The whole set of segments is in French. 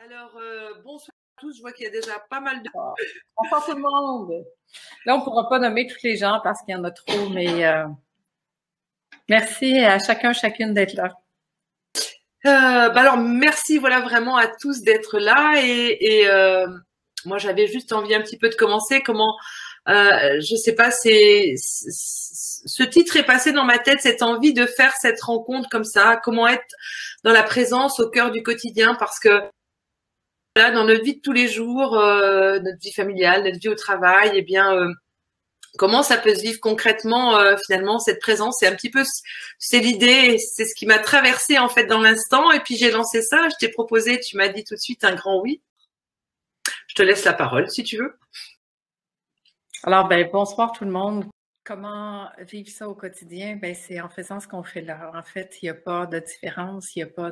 Alors, bonsoir à tous. Je vois qu'il y a déjà pas mal de... Bonsoir tout le monde. Là, on ne pourra pas nommer tous les gens parce qu'il y en a trop, mais merci à chacune d'être là. Alors, merci voilà vraiment à tous d'être là. Moi, j'avais juste envie un petit peu de commencer. Je sais pas, ce titre est passé dans ma tête, cette envie de faire cette rencontre comme ça. Comment être dans la présence, au cœur du quotidien, parce que là, dans notre vie de tous les jours, notre vie familiale, notre vie au travail, eh bien, comment ça peut se vivre concrètement finalement cette présence. C'est un petit peu, c'est l'idée, c'est ce qui m'a traversé en fait dans l'instant. Et puis j'ai lancé ça, je t'ai proposé, tu m'as dit tout de suite un grand oui. Je te laisse la parole si tu veux. Alors, bonsoir tout le monde. Comment vivre ça au quotidien? C'est en faisant ce qu'on fait là. En fait, il n'y a pas de différence, il n'y a pas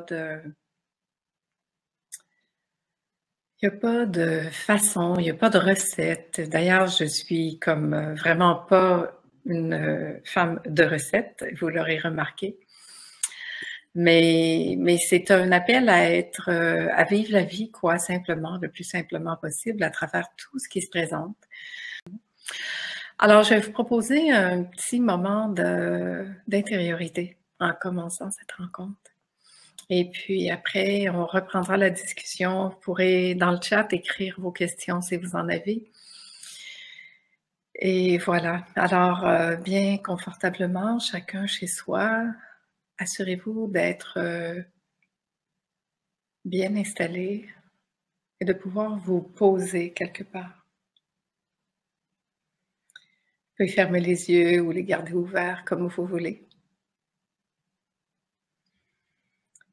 de façon, il n'y a pas de recette. D'ailleurs, je suis comme vraiment pas une femme de recette, vous l'aurez remarqué. Mais c'est un appel à vivre la vie, quoi, simplement, le plus simplement possible, à travers tout ce qui se présente. Alors, je vais vous proposer un petit moment d'intériorité en commençant cette rencontre. Et puis après, on reprendra la discussion. Vous pourrez, dans le chat, écrire vos questions si vous en avez. Et voilà. Alors, bien confortablement, chacun chez soi, assurez-vous d'être bien installé et de pouvoir vous poser quelque part. Vous pouvez fermer les yeux ou les garder ouverts comme vous voulez.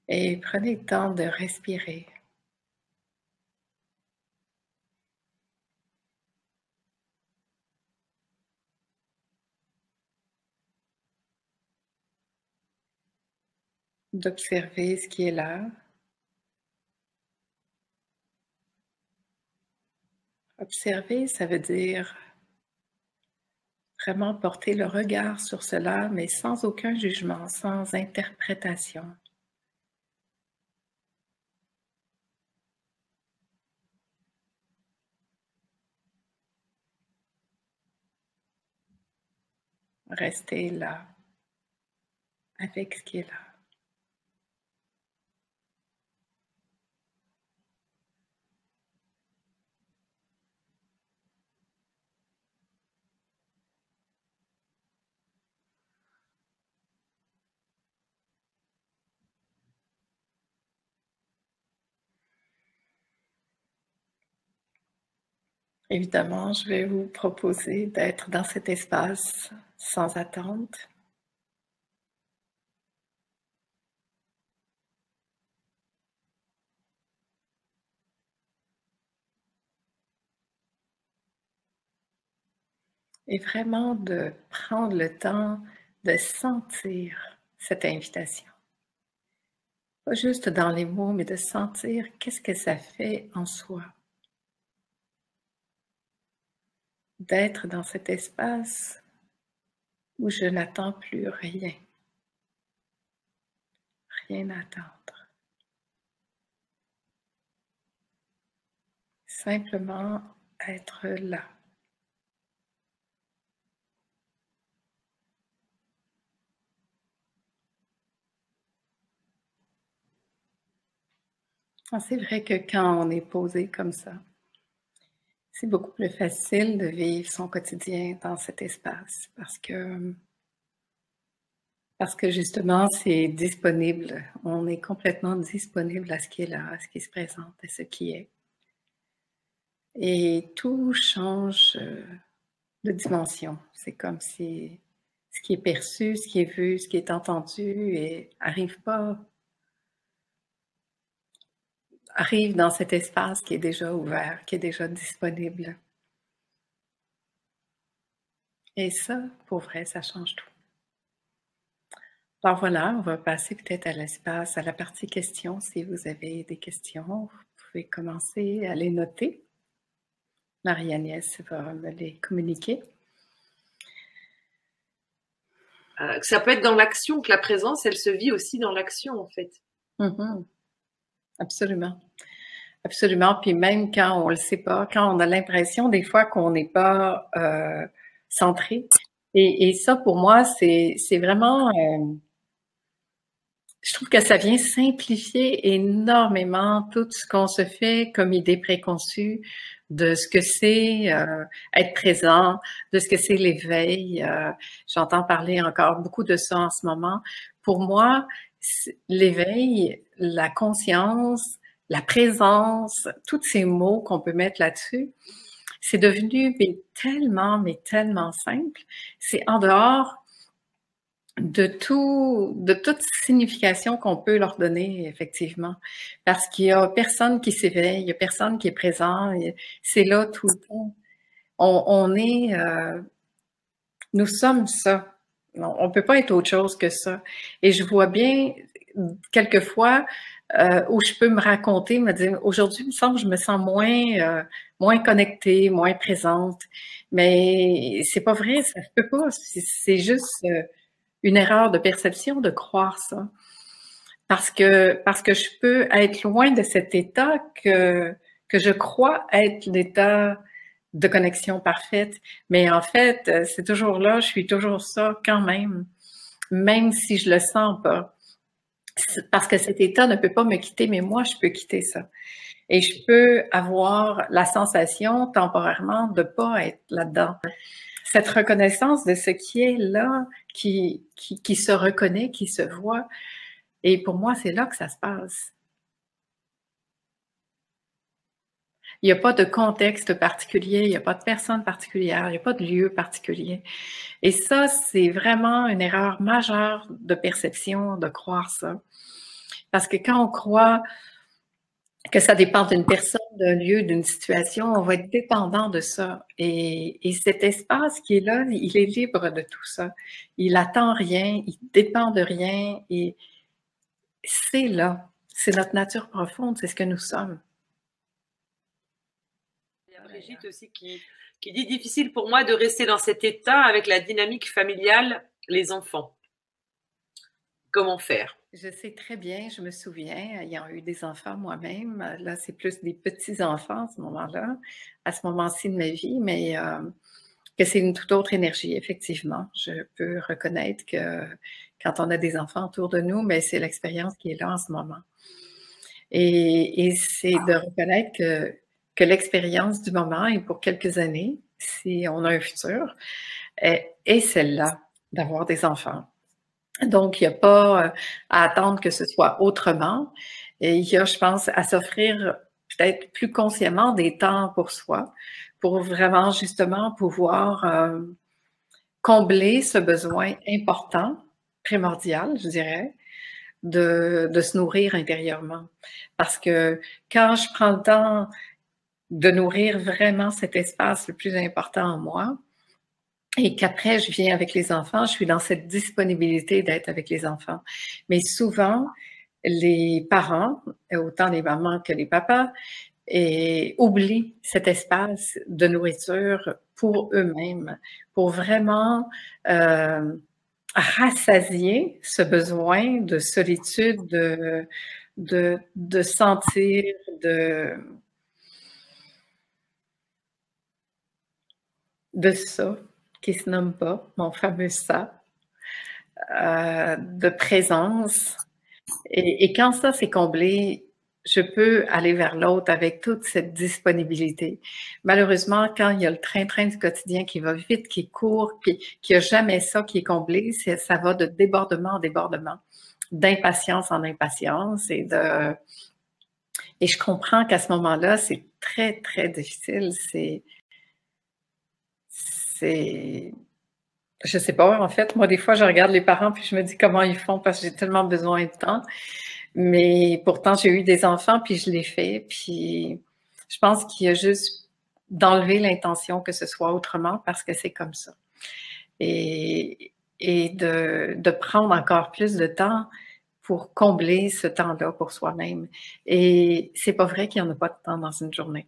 Et prenez le temps de respirer. D'observer ce qui est là. Observer, ça veut dire vraiment porter le regard sur cela, mais sans aucun jugement, sans interprétation. Rester là, avec ce qui est là. Évidemment, je vais vous proposer d'être dans cet espace sans attente. Et vraiment de prendre le temps de sentir cette invitation. Pas juste dans les mots, mais de sentir qu'est-ce que ça fait en soi. D'être dans cet espace où je n'attends plus rien. Rien à attendre. Simplement être là. C'est vrai que quand on est posé comme ça, c'est beaucoup plus facile de vivre son quotidien dans cet espace parce que justement, c'est disponible. On est complètement disponible à ce qui est là, à ce qui se présente, à ce qui est. Et tout change de dimension. C'est comme si ce qui est perçu, ce qui est vu, ce qui est entendu arrive dans cet espace qui est déjà ouvert, qui est déjà disponible. Et ça, pour vrai, ça change tout. Alors voilà, on va passer peut-être à l'espace, à la partie questions. Si vous avez des questions, vous pouvez commencer à les noter. Marie-Agnès va me les communiquer. Ça peut être dans l'action, que la présence, elle se vit aussi dans l'action en fait. Absolument. Absolument. Puis même quand on le sait pas, quand on a l'impression des fois qu'on n'est pas centré. Et ça, pour moi, c'est vraiment, je trouve que ça vient simplifier énormément tout ce qu'on se fait comme idée préconçue de ce que c'est être présent, de ce que c'est l'éveil. J'entends parler encore beaucoup de ça en ce moment. Pour moi, l'éveil, la conscience, la présence, tous ces mots qu'on peut mettre là-dessus, c'est devenu mais tellement simple. C'est en dehors de toute signification qu'on peut leur donner, effectivement. Parce qu'il y a personne qui s'éveille, il y a personne qui est présent, c'est là tout le temps. On est, nous sommes ça. On peut pas être autre chose que ça. Et je vois bien, quelquefois, où je peux me raconter, me dire, aujourd'hui, il me semble que je me sens moins connectée, moins présente. Mais c'est pas vrai, ça se peut pas. C'est juste une erreur de perception de croire ça. Parce que je peux être loin de cet état que je crois être l'état de connexion parfaite. Mais en fait, c'est toujours là, je suis toujours ça quand même si je le sens pas. Parce que cet état ne peut pas me quitter, mais moi, je peux quitter ça. Et je peux avoir la sensation temporairement de pas être là-dedans. Cette reconnaissance de ce qui est là, qui se reconnaît, qui se voit. Et pour moi, c'est là que ça se passe. Il n'y a pas de contexte particulier, il n'y a pas de personne particulière, il n'y a pas de lieu particulier. Et ça, c'est vraiment une erreur majeure de perception de croire ça. Parce que quand on croit que ça dépend d'une personne, d'un lieu, d'une situation, on va être dépendant de ça. Et cet espace qui est là, il est libre de tout ça. Il attend rien, il dépend de rien. Et c'est là. C'est notre nature profonde, c'est ce que nous sommes. Il y a Brigitte aussi qui dit difficile pour moi de rester dans cet état avec la dynamique familiale, les enfants. Comment faire? Je sais très bien, je me souviens, ayant eu des enfants moi-même, là c'est plus des petits-enfants à ce moment-là, à ce moment-ci de ma vie, mais que c'est une toute autre énergie, effectivement. Je peux reconnaître que quand on a des enfants autour de nous, mais c'est l'expérience qui est là en ce moment. Et c'est de reconnaître que l'expérience du moment est pour quelques années, si on a un futur, est celle-là, d'avoir des enfants. Donc, il n'y a pas à attendre que ce soit autrement. Et il y a, je pense, à s'offrir peut-être plus consciemment des temps pour soi, pour vraiment justement pouvoir combler ce besoin important, primordial, je dirais, de se nourrir intérieurement. Parce que quand je prends le temps de nourrir vraiment cet espace le plus important en moi, et qu'après je viens avec les enfants, je suis dans cette disponibilité d'être avec les enfants. Mais souvent, les parents, autant les mamans que les papas, oublient cet espace de nourriture pour eux-mêmes, pour vraiment rassasier ce besoin de solitude, de sentir, de ça, qui se nomme pas, mon fameux ça, de présence. Et quand ça c'est comblé, je peux aller vers l'autre avec toute cette disponibilité. Malheureusement, quand il y a le train-train du quotidien qui va vite, qui court, puis qu'il n'y a jamais ça qui est comblé, ça va de débordement en débordement, d'impatience en impatience et je comprends qu'à ce moment-là, c'est très, très difficile. Je sais pas, en fait, moi, des fois, je regarde les parents puis je me dis comment ils font parce que j'ai tellement besoin de temps. Mais pourtant, j'ai eu des enfants puis je l'ai fait. Puis je pense qu'il y a juste d'enlever l'intention que ce soit autrement parce que c'est comme ça. Et de prendre encore plus de temps pour combler ce temps-là pour soi-même. Et c'est pas vrai qu'il n'y en a pas de temps dans une journée.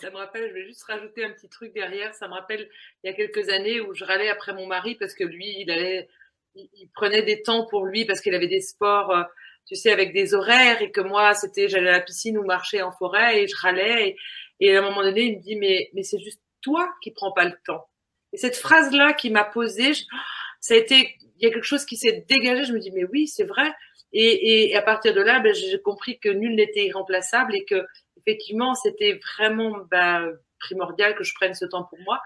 Ça me rappelle, je vais juste rajouter un petit truc derrière. Ça me rappelle il y a quelques années où je râlais après mon mari parce que lui, il prenait des temps pour lui parce qu'il avait des sports tu sais, avec des horaires et que moi, c'était, j'allais à la piscine ou marcher en forêt et je râlais. Et à un moment donné, il me dit, mais c'est juste toi qui prends pas le temps. Et cette phrase-là qui m'a posée, ça a été, il y a quelque chose qui s'est dégagé. Je me dis, mais oui, c'est vrai. Et à partir de là, ben, j'ai compris que nul n'était irremplaçable et que effectivement, c'était vraiment primordial que je prenne ce temps pour moi.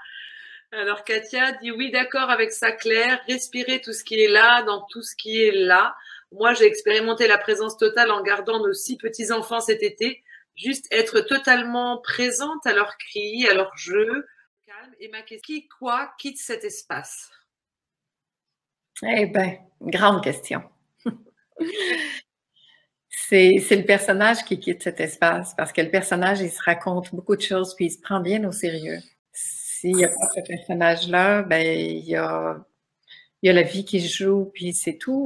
Alors Katia dit oui, d'accord avec ça, Claire. Respirer tout ce qui est là, dans tout ce qui est là. Moi, j'ai expérimenté la présence totale en gardant nos 6 petits-enfants cet été. Juste être totalement présente à leurs cris, à leurs jeux, calme. Et ma question, qui, quoi, quitte cet espace? Eh bien, grande question. C'est le personnage qui quitte cet espace parce que le personnage, il se raconte beaucoup de choses puis il se prend bien au sérieux. S'il n'y a pas ce personnage-là, ben il y a la vie qui se joue puis c'est tout.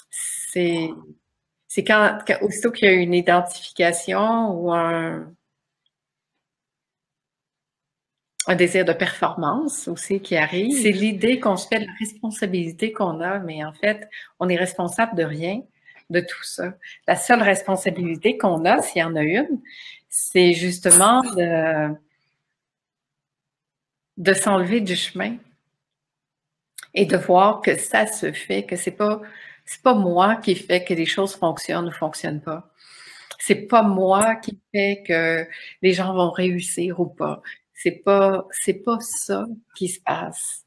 C'est aussitôt qu'il y a une identification ou un désir de performance aussi qui arrive. C'est l'idée qu'on se fait de la responsabilité qu'on a, mais en fait, on est responsable de rien de tout ça. La seule responsabilité qu'on a, s'il y en a une, c'est justement de s'enlever du chemin et de voir que ça se fait, que c'est pas moi qui fait que les choses fonctionnent ou fonctionnent pas. C'est pas moi qui fait que les gens vont réussir ou pas. C'est pas ça qui se passe.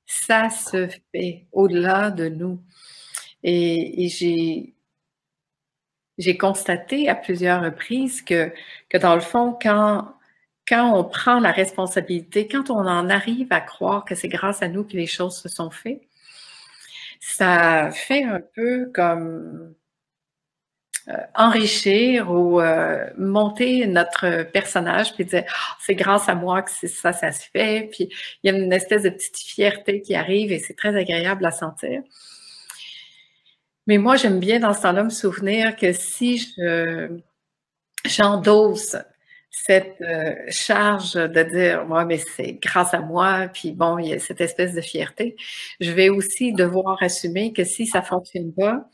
Ça se fait au-delà de nous. Et j'ai constaté à plusieurs reprises que dans le fond, quand on prend la responsabilité, quand on en arrive à croire que c'est grâce à nous que les choses se sont faites, ça fait un peu comme enrichir ou monter notre personnage puis dire oh, c'est grâce à moi que ça se fait, puis il y a une espèce de petite fierté qui arrive et c'est très agréable à sentir. Mais moi, j'aime bien dans ce temps-là me souvenir que si j'endosse cette charge de dire ouais, mais c'est grâce à moi, puis bon, il y a cette espèce de fierté, je vais aussi devoir assumer que si ça fonctionne pas,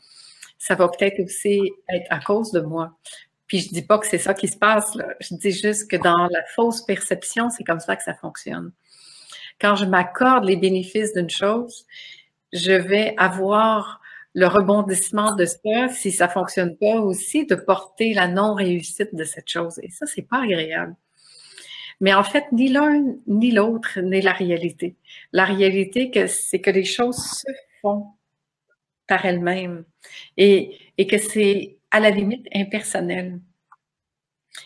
ça va peut-être aussi être à cause de moi. Puis je dis pas que c'est ça qui se passe, là. Je dis juste que dans la fausse perception, c'est comme ça que ça fonctionne. Quand je m'accorde les bénéfices d'une chose, je vais avoir le rebondissement de ça, si ça fonctionne pas aussi, de porter la non-réussite de cette chose. Et ça, c'est pas agréable. Mais en fait, ni l'un ni l'autre n'est la réalité. La réalité, c'est que les choses se font par elles-mêmes et que c'est à la limite impersonnel.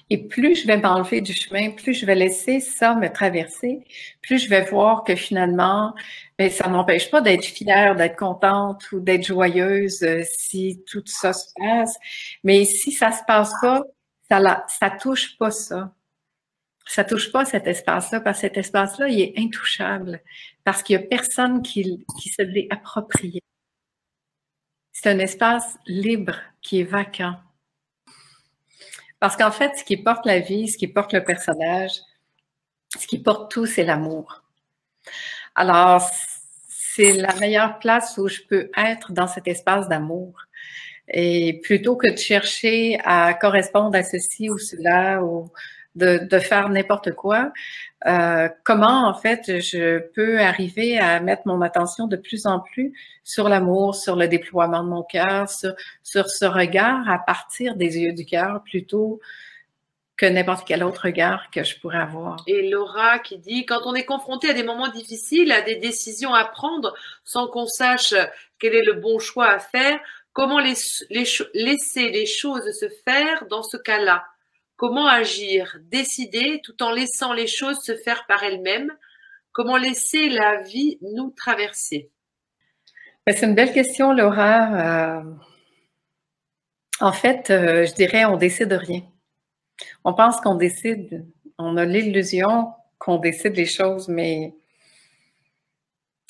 Et plus je vais m'enlever du chemin, plus je vais laisser ça me traverser, plus je vais voir que finalement, bien, ça n'empêche pas d'être fière, d'être contente ou d'être joyeuse si tout ça se passe. Mais si ça se passe pas, ça touche pas ça. Ça touche pas cet espace-là, parce que cet espace-là, il est intouchable, parce qu'il y a personne qui se l'est approprié. C'est un espace libre qui est vacant. Parce qu'en fait, ce qui porte la vie, ce qui porte le personnage, ce qui porte tout, c'est l'amour. Alors, c'est la meilleure place où je peux être dans cet espace d'amour. Et plutôt que de chercher à correspondre à ceci ou cela, ou de faire n'importe quoi, comment en fait je peux arriver à mettre mon attention de plus en plus sur l'amour, sur le déploiement de mon cœur, sur ce regard à partir des yeux du cœur plutôt que n'importe quel autre regard que je pourrais avoir. Et Laura qui dit, quand on est confronté à des moments difficiles, à des décisions à prendre, sans qu'on sache quel est le bon choix à faire, comment laisser les choses se faire dans ce cas-là? Comment agir? Décider tout en laissant les choses se faire par elles-mêmes? Comment laisser la vie nous traverser? C'est une belle question, Laura. En fait, je dirais on décide rien. On pense qu'on décide, on a l'illusion qu'on décide les choses, mais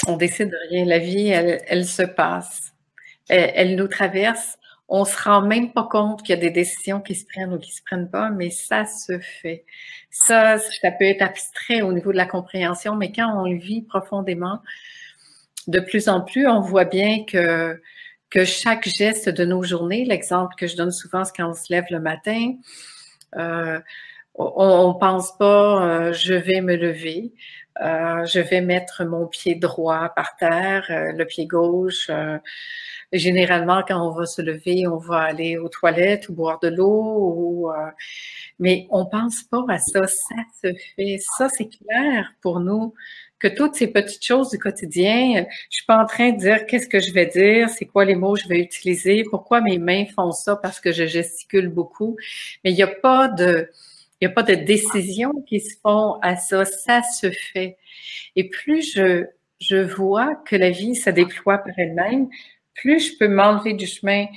on décide rien. La vie, elle se passe. Elle nous traverse. On se rend même pas compte qu'il y a des décisions qui se prennent ou qui se prennent pas, mais ça se fait. Ça peut être abstrait au niveau de la compréhension, mais quand on le vit profondément, de plus en plus, on voit bien que que chaque geste de nos journées, l'exemple que je donne souvent, c'est quand on se lève le matin, on pense pas je vais me lever, je vais mettre mon pied droit par terre, le pied gauche. Généralement, quand on va se lever, on va aller aux toilettes ou boire de l'eau, mais on pense pas à ça. Ça se fait. Ça, c'est clair pour nous que toutes ces petites choses du quotidien, je suis pas en train de dire qu'est-ce que je vais dire, c'est quoi les mots que je vais utiliser, pourquoi mes mains font ça parce que je gesticule beaucoup, mais il n'y a pas de décisions qui se font à ça, ça se fait. Et plus je vois que la vie se déploie par elle-même, plus je peux m'enlever du chemin,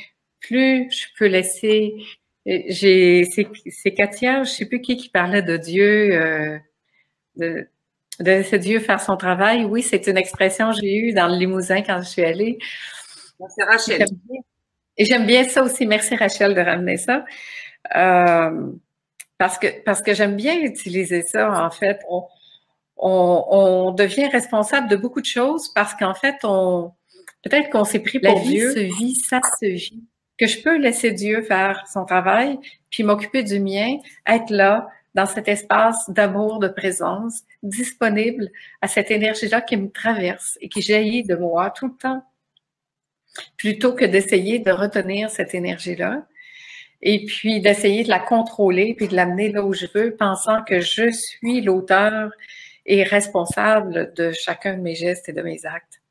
plus je peux laisser. C'est Katia, je sais plus qui parlait de Dieu, de laisser Dieu faire son travail. Oui, c'est une expression que j'ai eue dans le Limousin quand je suis allée. C'est Rachel. Et j'aime bien ça aussi. Merci Rachel de ramener ça. Parce que j'aime bien utiliser ça, en fait. On devient responsable de beaucoup de choses parce qu'en fait, peut-être qu'on s'est pris pour Dieu. La vie se vit, ça se vit. Que je peux laisser Dieu faire son travail, puis m'occuper du mien, être là, dans cet espace d'amour, de présence, disponible à cette énergie-là qui me traverse et qui jaillit de moi tout le temps, plutôt que d'essayer de retenir cette énergie-là et puis d'essayer de la contrôler puis de l'amener là où je veux, pensant que je suis l'auteur et responsable de chacun de mes gestes et de mes actes.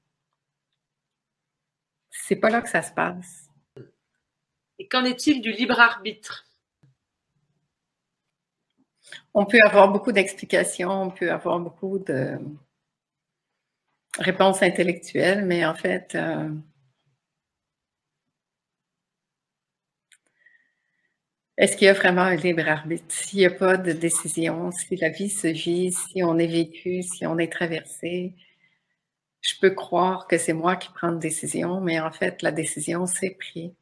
C'est pas là que ça se passe. Et qu'en est-il du libre arbitre? On peut avoir beaucoup d'explications, on peut avoir beaucoup de réponses intellectuelles, mais en fait, est-ce qu'il y a vraiment un libre arbitre? S'il n'y a pas de décision, si la vie se vit, si on est vécu, si on est traversé, je peux croire que c'est moi qui prends une décision, mais en fait, la décision, c'est pris.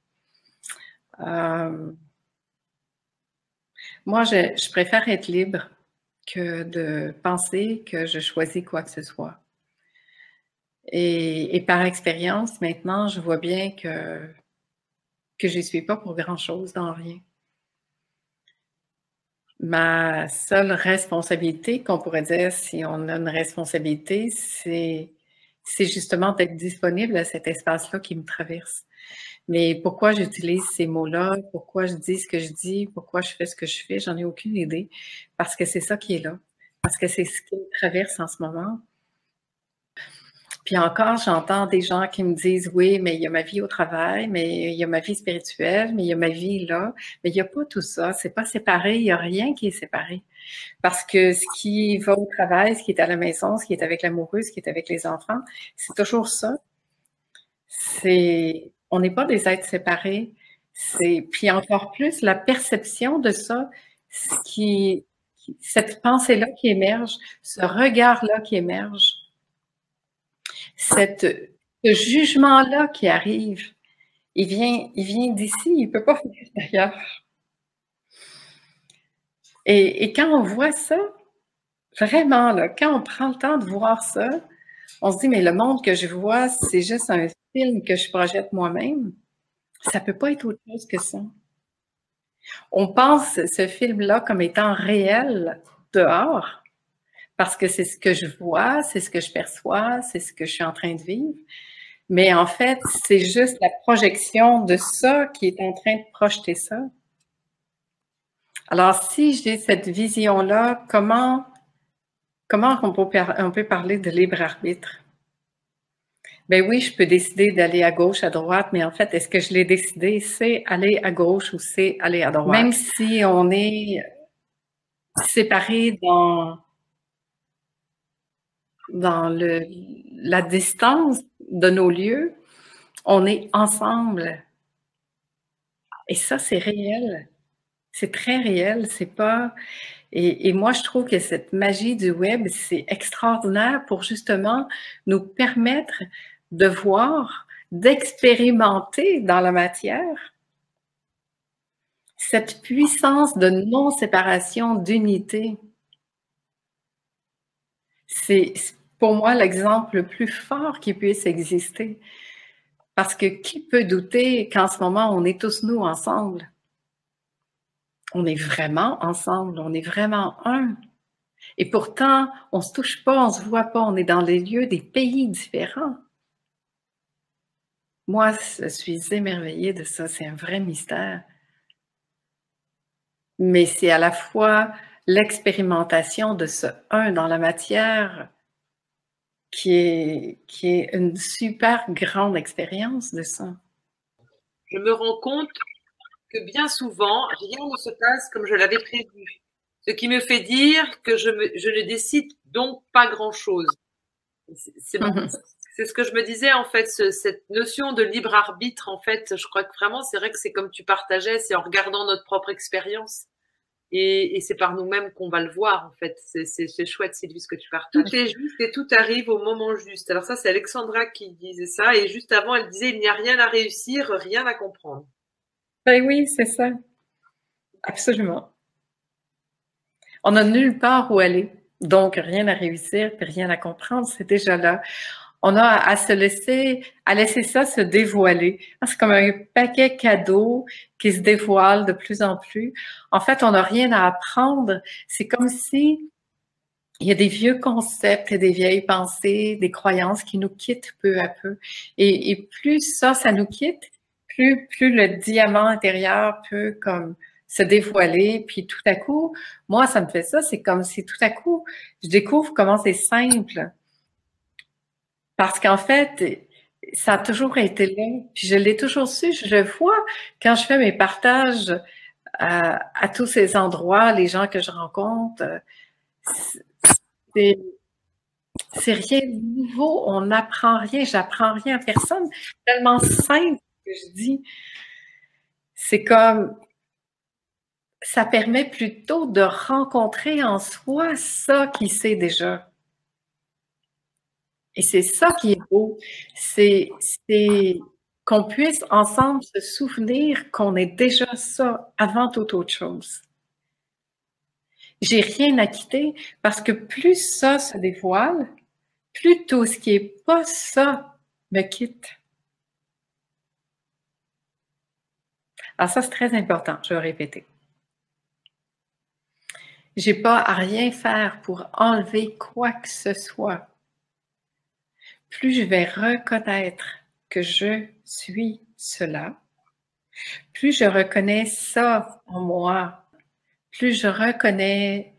Moi, je préfère être libre que de penser que je choisis quoi que ce soit. Et par expérience, maintenant, je vois bien que je ne suis pas pour grand-chose dans rien. Ma seule responsabilité, qu'on pourrait dire, si on a une responsabilité, c'est justement d'être disponible à cet espace-là qui me traverse. Mais pourquoi j'utilise ces mots-là, pourquoi je dis ce que je dis, pourquoi je fais ce que je fais, j'en ai aucune idée. Parce que c'est ça qui est là. Parce que c'est ce qui me traverse en ce moment. Puis encore, j'entends des gens qui me disent « Oui, mais il y a ma vie au travail, mais il y a ma vie spirituelle, mais il y a ma vie là. » Mais il n'y a pas tout ça. C'est pas séparé. Il n'y a rien qui est séparé. Parce que ce qui va au travail, ce qui est à la maison, ce qui est avec l'amoureux, ce qui est avec les enfants, c'est toujours ça. On n'est pas des êtres séparés. Puis encore plus, la perception de ça, cette pensée-là qui émerge, ce regard-là qui émerge, ce jugement-là qui arrive, il vient d'ici, il ne peut pas venir d'ailleurs. Et quand on voit ça, vraiment, là, quand on prend le temps de voir ça, on se dit, mais le monde que je vois, c'est juste un film que je projette moi-même. Ça ne peut pas être autre chose que ça. On pense ce film-là comme étant réel dehors, parce que c'est ce que je vois, c'est ce que je perçois, c'est ce que je suis en train de vivre. Mais en fait, c'est juste la projection de ça qui est en train de projeter ça. Alors, si j'ai cette vision-là, comment on peut parler de libre arbitre? Ben oui, je peux décider d'aller à gauche, à droite, mais en fait, est-ce que je l'ai décidé? C'est aller à gauche ou c'est aller à droite? Même si on est séparés dans la distance de nos lieux, on est ensemble. Et ça, c'est réel. C'est très réel. C'est pas. Et moi, je trouve que cette magie du web, c'est extraordinaire pour justement nous permettre de voir, d'expérimenter dans la matière cette puissance de non-séparation, d'unité. C'est pour moi l'exemple le plus fort qui puisse exister. Parce que qui peut douter qu'en ce moment, on est tous nous ensemble? On est vraiment ensemble, on est vraiment un. Et pourtant, on se touche pas, on se voit pas, on est dans des lieux, des pays différents. Moi, je suis émerveillée de ça, c'est un vrai mystère. Mais c'est à la fois l'expérimentation de ce un dans la matière qui est une super grande expérience de ça. Je me rends compte que bien souvent, rien ne se passe comme je l'avais prévu. Ce qui me fait dire que je ne décide donc pas grand-chose. C'est ce que je me disais en fait, cette notion de libre arbitre, en fait, je crois que vraiment, c'est vrai que c'est comme tu partageais, c'est en regardant notre propre expérience. Et c'est par nous-mêmes qu'on va le voir, en fait. C'est chouette, Sylvie, ce que tu partages. Tout est juste et tout arrive au moment juste. Alors ça, c'est Alexandra qui disait ça. Et juste avant, elle disait, il n'y a rien à réussir, rien à comprendre. Ben oui, c'est ça. Absolument. On n'a nulle part où aller. Donc, rien à réussir, puis rien à comprendre, c'est déjà là. On a à se laisser, à laisser ça se dévoiler. C'est comme un paquet cadeau qui se dévoile de plus en plus. En fait, on n'a rien à apprendre. C'est comme si il y a des vieux concepts et des vieilles pensées, des croyances qui nous quittent peu à peu. Et plus ça nous quitte, plus le diamant intérieur peut comme se dévoiler. Puis tout à coup, moi, ça me fait ça. C'est comme si tout à coup, je découvre comment c'est simple. Parce qu'en fait, ça a toujours été là. Puis je l'ai toujours su. Je le vois quand je fais mes partages à tous ces endroits, les gens que je rencontre. C'est C'est rien de nouveau, on n'apprend rien, j'apprends rien à personne. Tellement simple que je dis. C'est comme, ça permet plutôt de rencontrer en soi ça qui sait déjà. Et c'est ça qui est beau. C'est qu'on puisse ensemble se souvenir qu'on est déjà ça avant toute autre chose. J'ai rien à quitter parce que plus ça se dévoile, plus tout ce qui est pas ça me quitte. Alors ça, c'est très important, je vais répéter. J'ai pas à rien faire pour enlever quoi que ce soit. Plus je vais reconnaître que je suis cela, plus je reconnais ça en moi, plus je reconnais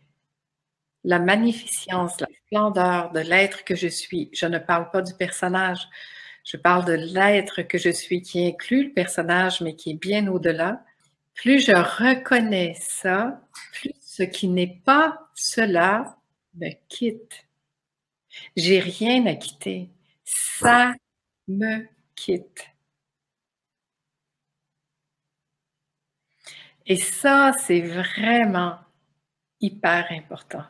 la magnificence, la splendeur de l'être que je suis. Je ne parle pas du personnage, je parle de l'être que je suis qui inclut le personnage, mais qui est bien au-delà. Plus je reconnais ça, plus ce qui n'est pas cela me quitte. J'ai rien à quitter. Ça me quitte. Et ça, c'est vraiment hyper important.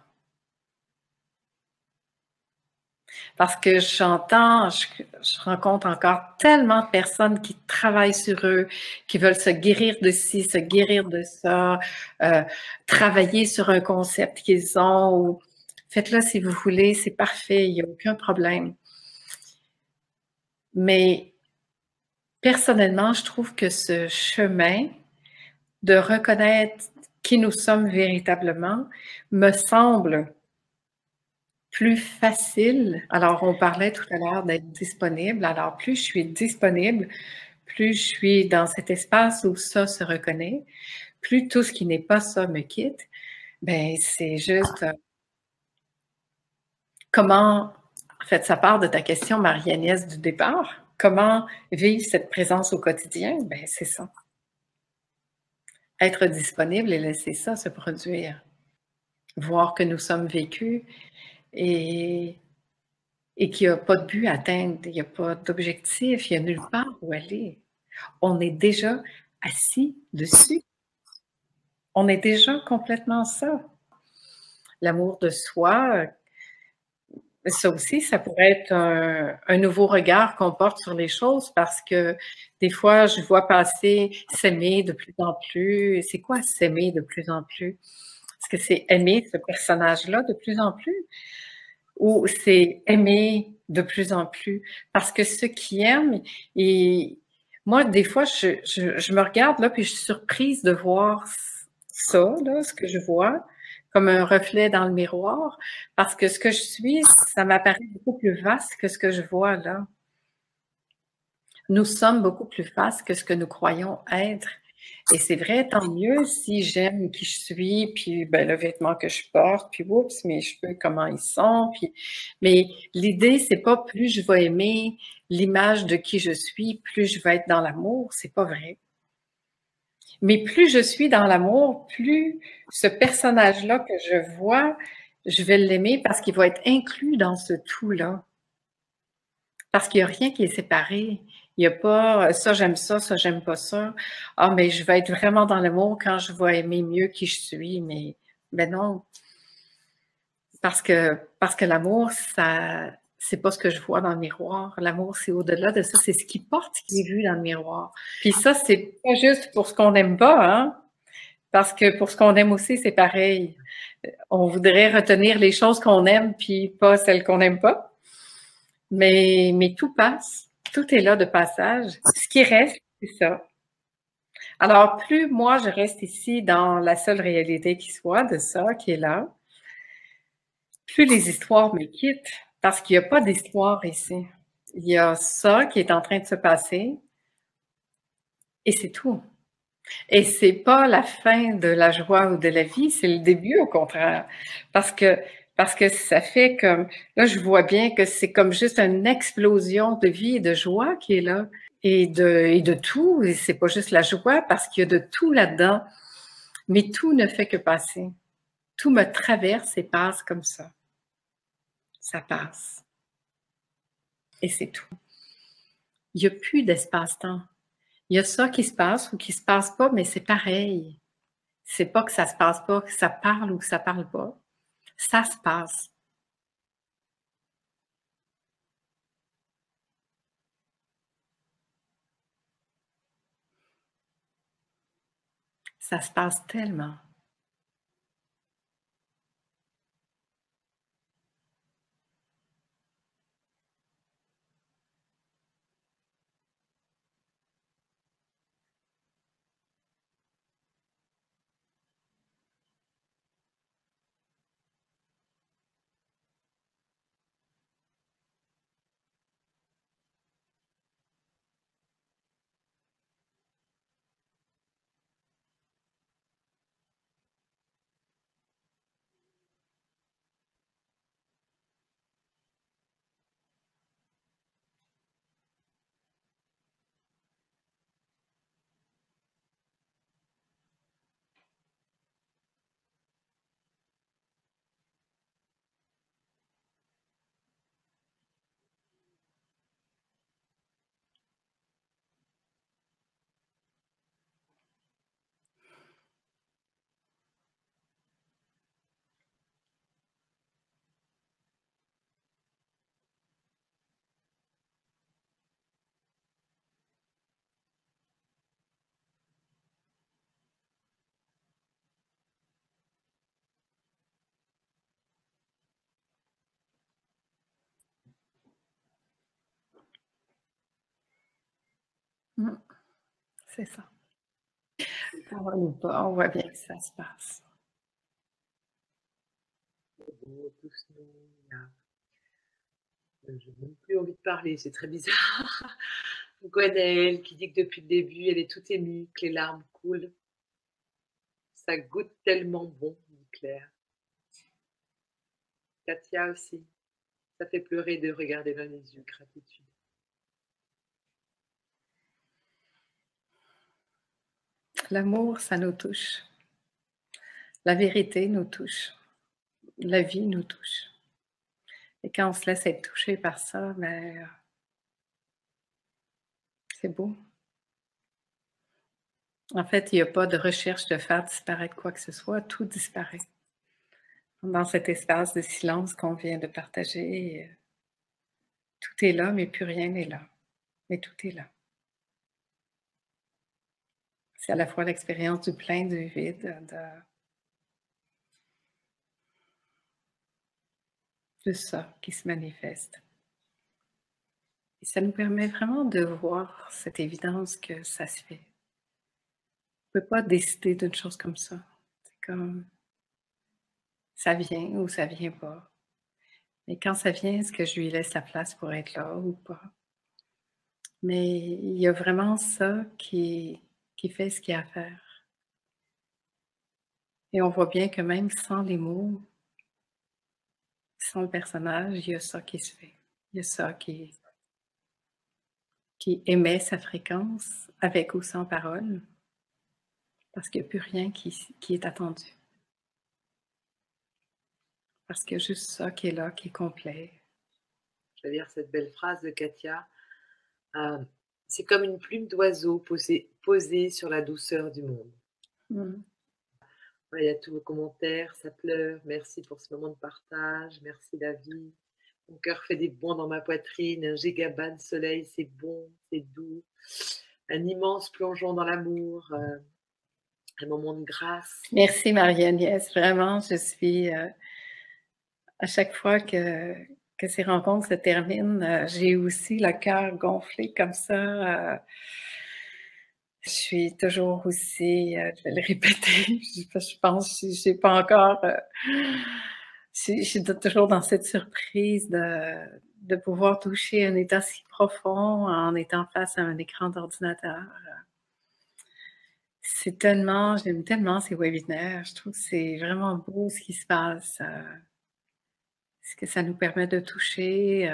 Parce que je rencontre encore tellement de personnes qui travaillent sur eux, qui veulent se guérir de ci, se guérir de ça, travailler sur un concept qu'ils ont. Ou, faites-le si vous voulez, c'est parfait, il n'y a aucun problème. Mais personnellement, je trouve que ce chemin de reconnaître qui nous sommes véritablement me semble plus facile. Alors, on parlait tout à l'heure d'être disponible. Alors, plus je suis disponible, plus je suis dans cet espace où ça se reconnaît, plus tout ce qui n'est pas ça me quitte. Ben, c'est juste comment, en fait, ça part de ta question, Marie-Agnès, du départ. Comment vivre cette présence au quotidien? Ben, c'est ça. Être disponible et laisser ça se produire. Voir que nous sommes vécus et qu'il n'y a pas de but à atteindre, il n'y a pas d'objectif, il n'y a nulle part où aller. On est déjà assis dessus. On est déjà complètement ça. L'amour de soi, ça aussi, ça pourrait être un nouveau regard qu'on porte sur les choses parce que des fois, je vois passer s'aimer de plus en plus. C'est quoi s'aimer de plus en plus? Est-ce que c'est aimer ce personnage-là de plus en plus? où c'est aimer de plus en plus. Parce que ceux qui aiment, et moi, des fois, je me regarde là, puis je suis surprise de voir ça, là, ce que je vois, comme un reflet dans le miroir, parce que ce que je suis, ça m'apparaît beaucoup plus vaste que ce que je vois là. Nous sommes beaucoup plus vastes que ce que nous croyons être. Et c'est vrai, tant mieux si j'aime qui je suis, puis ben, le vêtement que je porte, puis oups, mes cheveux, comment ils sont. Puis... Mais l'idée, c'est pas plus je vais aimer l'image de qui je suis, plus je vais être dans l'amour. C'est pas vrai. Mais plus je suis dans l'amour, plus ce personnage-là que je vois, je vais l'aimer parce qu'il va être inclus dans ce tout-là. Parce qu'il n'y a rien qui est séparé. Il n'y a pas ça, j'aime ça, j'aime pas ça. Ah, mais je vais être vraiment dans l'amour quand je vais aimer mieux qui je suis. Mais ben non, parce que l'amour, ça, c'est pas ce que je vois dans le miroir. L'amour, c'est au-delà de ça. C'est ce qui porte, qui est vu dans le miroir. Puis ça, c'est pas juste pour ce qu'on n'aime pas, hein. Parce que pour ce qu'on aime aussi, c'est pareil. On voudrait retenir les choses qu'on aime, puis pas celles qu'on n'aime pas. Mais tout passe. Tout est là de passage. Ce qui reste, c'est ça. Alors, plus moi, je reste ici dans la seule réalité qui soit de ça, qui est là, plus les histoires me quittent. Parce qu'il n'y a pas d'histoire ici. Il y a ça qui est en train de se passer et c'est tout. Et c'est pas la fin de la joie ou de la vie, c'est le début au contraire. Parce que, parce que ça fait comme, là, je vois bien que c'est comme juste une explosion de vie et de joie qui est là. Et de tout. Et c'est pas juste la joie parce qu'il y a de tout là-dedans. Mais tout ne fait que passer. Tout me traverse et passe comme ça. Ça passe. Et c'est tout. Il n'y a plus d'espace-temps. Il y a ça qui se passe ou qui se passe pas, mais c'est pareil. C'est pas que ça se passe pas, que ça parle ou que ça parle pas. Ça se passe. Ça se passe tellement. Mm, c'est ça. On voit bien que ça se passe. Bon, tous nous, je n'ai même plus envie de parler, c'est très bizarre. Gwenaëlle qui dit que depuis le début, elle est toute émue, que les larmes coulent. Ça goûte tellement bon, dit Claire. Katia aussi. Ça fait pleurer de regarder dans les yeux, gratitude. L'amour, ça nous touche. La vérité nous touche. La vie nous touche. Et quand on se laisse être touché par ça, ben, c'est beau. En fait, il n'y a pas de recherche de faire disparaître quoi que ce soit. Tout disparaît. Dans cet espace de silence qu'on vient de partager, tout est là, mais plus rien n'est là. Mais tout est là. C'est à la fois l'expérience du plein, du vide, plus ça qui se manifeste. Et ça nous permet vraiment de voir cette évidence que ça se fait. On ne peut pas décider d'une chose comme ça. C'est comme ça vient ou ça vient pas. Mais quand ça vient, est-ce que je lui laisse la place pour être là ou pas? Mais il y a vraiment ça qui fait ce qu'il y a à faire. Et on voit bien que même sans les mots, sans le personnage, il y a ça qui se fait. Il y a ça qui émet sa fréquence, avec ou sans parole, parce qu'il n'y a plus rien qui est attendu. Parce qu'il y a juste ça qui est là, qui est complet. Je vais lire cette belle phrase de Katia. C'est comme une plume d'oiseau posée sur la douceur du monde. Il y a tous vos commentaires, ça pleure. Merci pour ce moment de partage. Merci la vie. Mon cœur fait des bonds dans ma poitrine. Un gigabat de soleil, c'est bon, c'est doux. Un immense plongeon dans l'amour. Un moment de grâce. Merci Marie-Agnès. Vraiment, je suis... à chaque fois que ces rencontres se terminent, j'ai aussi le cœur gonflé comme ça. Je suis toujours aussi, je vais le répéter, je pense que je n'ai pas encore... je suis toujours dans cette surprise de pouvoir toucher un état si profond en étant face à un écran d'ordinateur. C'est tellement, j'aime tellement ces webinaires. Je trouve que c'est vraiment beau ce qui se passe. Ce que ça nous permet de toucher.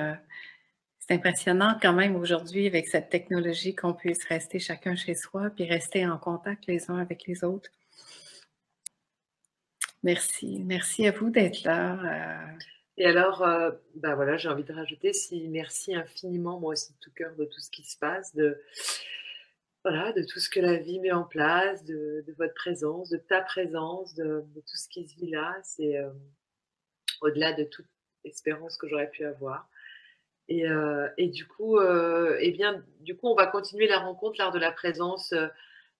C'est impressionnant quand même aujourd'hui avec cette technologie qu'on puisse rester chacun chez soi puis rester en contact les uns avec les autres. Merci. Merci à vous d'être là. Et alors, voilà, j'ai envie de rajouter, merci infiniment, moi aussi de tout cœur, de tout ce qui se passe, de tout ce que la vie met en place, de votre présence, de ta présence, de tout ce qui se vit là. C'est au-delà de toute espérance que j'aurais pu avoir. Et du coup, on va continuer la rencontre, l'art de la présence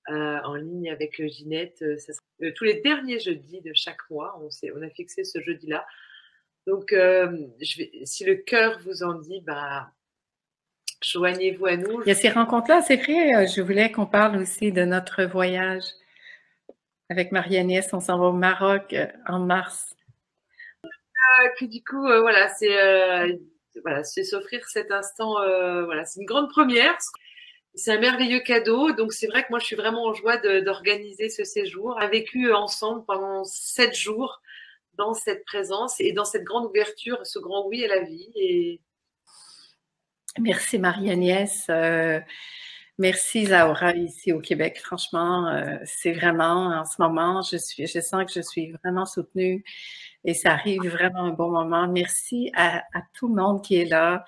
en ligne avec Ginette. Ça sera, tous les derniers jeudis de chaque mois. On a fixé ce jeudi-là. Donc, si le cœur vous en dit, joignez-vous à nous. Il y a ces rencontres-là, c'est vrai. Je voulais qu'on parle aussi de notre voyage avec Marie-Agnès. On s'en va au Maroc en mars. Que du coup, c'est s'offrir cet instant. C'est une grande première. C'est un merveilleux cadeau. Donc, c'est vrai que moi, je suis vraiment en joie d'organiser ce séjour. On a vécu ensemble pendant 7 jours dans cette présence et dans cette grande ouverture, ce grand oui à la vie. Et... Merci Marie-Agnès. Merci Zahora ici au Québec. Franchement, c'est vraiment en ce moment, je sens que je suis vraiment soutenue et ça arrive vraiment un bon moment. Merci à tout le monde qui est là.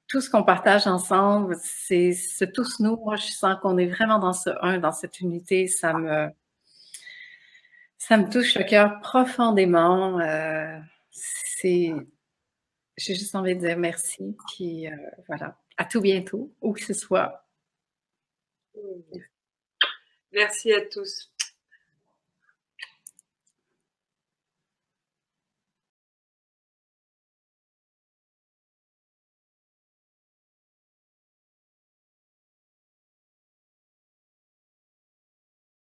Tout ce qu'on partage ensemble, c'est tous nous. Moi, je sens qu'on est vraiment dans dans cette unité. Ça me touche le cœur profondément. J'ai juste envie de dire merci, puis voilà. À tout bientôt, où que ce soit. Merci à tous.